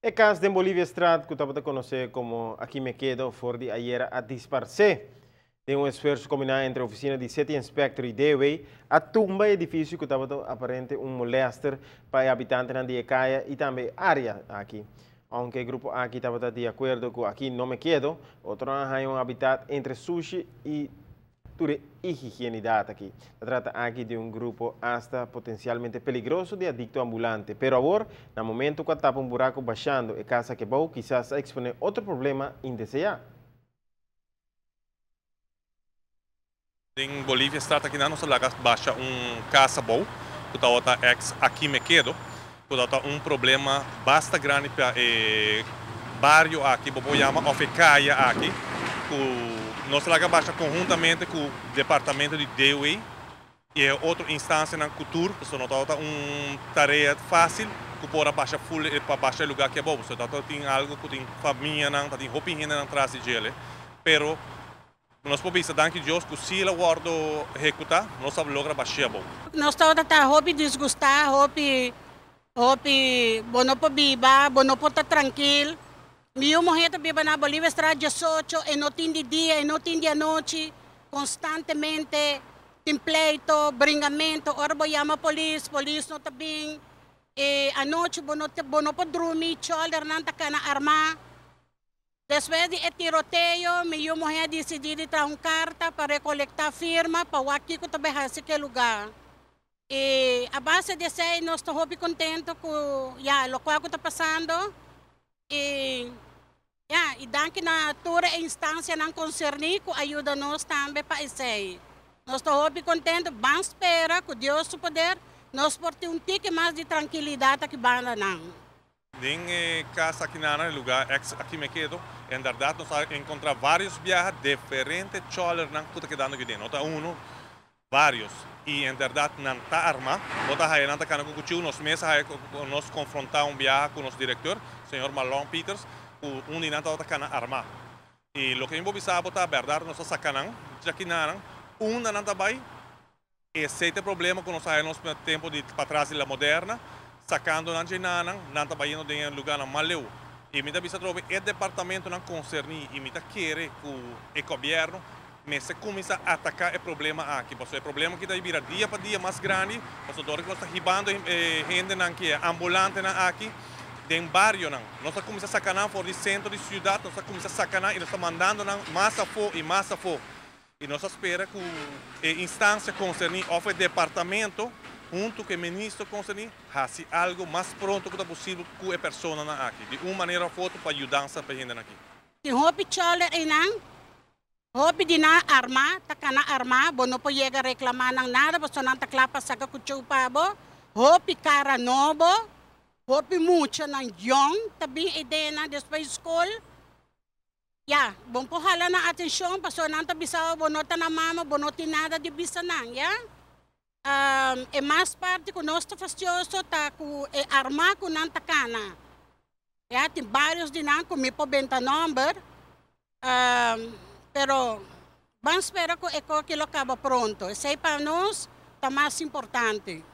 O caso de Bolívia Strat, que estava a conhecer como Aqui Me Quedo, foi de ayer a disparar-se de esforço combinado entre a oficina de sete inspector e DEWE, a tumba edifício que estava aparente molester para habitantes de Ecaia e também área aqui. Aunque o grupo aqui estava de acordo com Aqui Não Me Quedo, outro é habitat entre sushi e higienidade aqui. Se trata aqui de grupo hasta potencialmente peligroso de adicto ambulante. Pero agora, no momento que tapa buraco baixando e casa que bom, quizás expõe outro problema indesejado. Em Bolívia está aqui na nossa laga baixa casa bom, que está ex Aqui Me Quedo, que está problema bastante grande para bairro aqui, vamos chamar Ofecaia aqui, nossa laga baixa conjuntamente com o departamento de DEWE e outra instância na cultura, que não está tarefa fácil, que pode baixar full para baixar lugar que é bom, então tem algo que tem família, tem roupinha na atrás de ele, pero nós podemos dar que Deus que se ele guarda executar, nós sabemos logra baixar bom. Nós estamos roupi desgustar, roupi bono po biba, bono po tá tranquilo. Meu morrer biba na Bolívia está 18 e não tem de dia, e não tem de noite, constantemente tem pleito, bringamento, ora chama a polícia não está bem, e a noite bono po dormir, choler não tá cana armar. Depois de tiroteio, meu morrer decidiu entrar carta para recolectar firma para o aqui que também aquele lugar. E a base de sei, nós estamos bem contentes com o que está passando. E daqui na toda instância não concernir que ajuda nós também para isso. Nós estamos bem contentes, vamos esperar que Deus o poder, nós por ter tique mais de tranquilidade aqui banda não. Em casa aqui no lugar Aqui Me Quedo, em verdade nós encontramos vários viajes diferentes, choler não tudo que dando aqui dentro, não vários. E em verdade não está armado, nós aí não está com o tio, nós mesmos nós confrontar viagem com o nosso diretor, o senhor Marlon Peters, não está com armado. E o que eu vou saber é verdade, nós sacamos, já que não está bem, e se tem problema com nós aí no tempo de para trás da moderna, sacando não está bem em lugar maleu. E me dá vista trove o departamento não concerne e me dá querer que o governo mas se começa a atacar o problema aqui, porque o problema que vira dia para dia mais grande, porque nós estamos ribando gente que é ambulante aqui, em bairro nós começamos a sacanar fora do centro da cidade, nós começamos a sacanar e nós estamos mandando massa fora e massa fora. E nós esperamos que a instância concernida, o departamento, junto com o ministro concernente, faça algo mais pronto que possível com a pessoa aqui, de uma maneira ou outra para ajudar a gente aqui. Tem roupa choler e não? Hobi di na arma, takana arma, bono po yega reclamar ng nada, basta nang taklapa sa kakuchupa bo. Hopi cara nobo, hopi mucha ng yong, tabi ideia na después school. Bom po hala na atensyon, basta nang tabisaw, bono na mama, bono nada de bisa nang, e mais parte ko nosto fastioso, ta ku arma ko nang takana. Tem vários de nang, kumi po benta number, pero vamos esperar que aquilo acaba pronto. Isso aí para nós está mais importante.